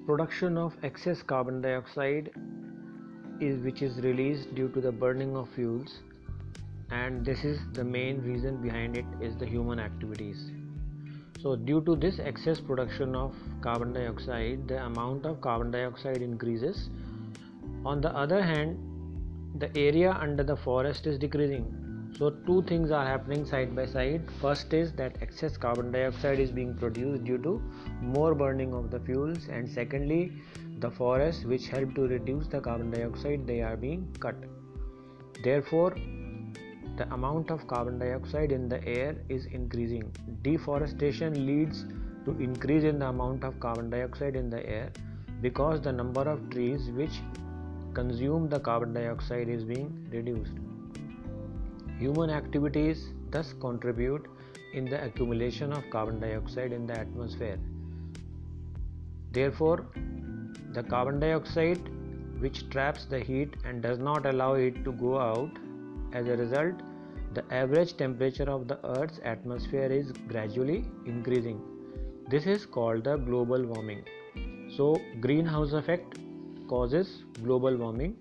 Production of excess carbon dioxide which is released due to the burning of fuels, and this is the main reason behind it is the human activities. So due to this excess production of carbon dioxide, the amount of carbon dioxide increases. On the other hand, the area under the forest is decreasing. So two things are happening side by side. First is that excess carbon dioxide is being produced due to more burning of the fuels, and secondly, the forests which help to reduce the carbon dioxide, they are being cut. Therefore, the amount of carbon dioxide in the air is increasing. Deforestation leads to increase in the amount of carbon dioxide in the air because the number of trees which consume the carbon dioxide is being reduced. Human activities thus contribute in the accumulation of carbon dioxide in the atmosphere. Therefore, the carbon dioxide which traps the heat and does not allow it to go out, as a result, the average temperature of the Earth's atmosphere is gradually increasing. This is called the global warming. So, greenhouse effect causes global warming.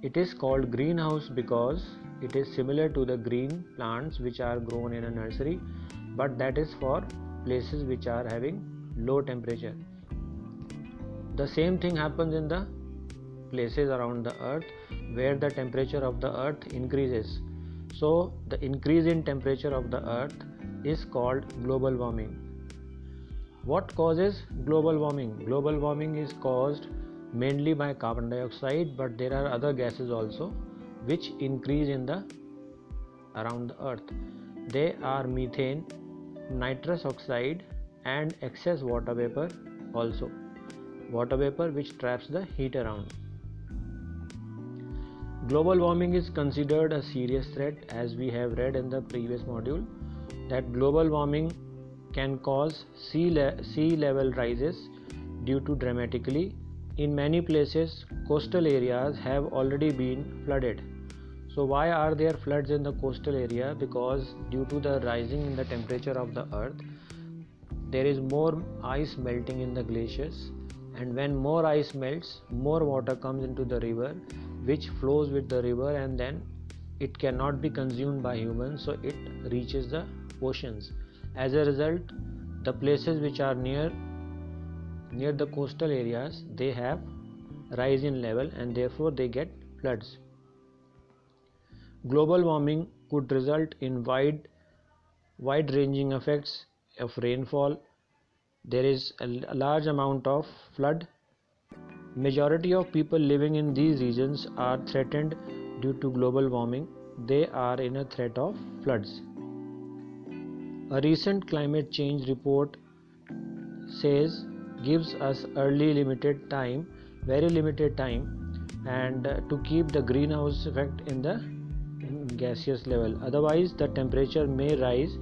It is called greenhouse because it is similar to the green plants which are grown in a nursery, but that is for places which are having low temperature. The same thing happens in the places around the earth where the temperature of the earth increases. So the increase in temperature of the earth is called global warming. What causes global warming? Global warming is caused mainly by carbon dioxide, but there are other gases also which increase in the around the earth. They are methane, nitrous oxide, and excess water vapor also. Water vapor which traps the heat around. Global warming is considered a serious threat, as we have read in the previous module that global warming can cause sea level rises due to dramatically. In many places, coastal areas have already been flooded. So why are there floods in the coastal area? Because due to the rising in the temperature of the earth, there is more ice melting in the glaciers, and when more ice melts, more water comes into the river, which flows with the river, and then it cannot be consumed by humans, so it reaches the oceans. As a result, the places which are near the coastal areas, they have rise in level and therefore they get floods. Global warming could result in wide ranging effects of rainfall. There is a large amount of flood. Majority of people living in these regions are threatened due to global warming. They are in a threat of floods. A recent climate change report gives us very limited time, and to keep the greenhouse effect in the gaseous level. Otherwise, the temperature may rise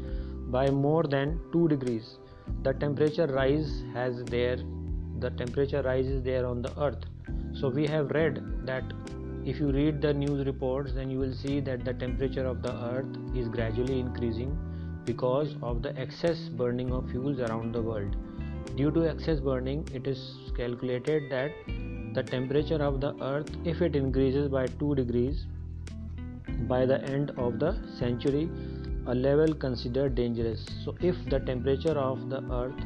by more than 2 degrees. The temperature rise is there on the earth. So we have read that if you read the news reports, then you will see that the temperature of the earth is gradually increasing because of the excess burning of fuels around the world. Due to excess burning, it is calculated that the temperature of the earth, if it increases by 2 degrees by the end of the century, a level considered dangerous. So if the temperature of the earth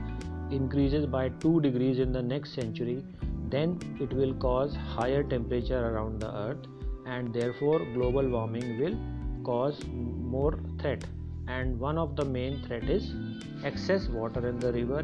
increases by 2 degrees in the next century, then it will cause higher temperature around the earth, and therefore global warming will cause more threat. And one of the main threat is excess water in the river.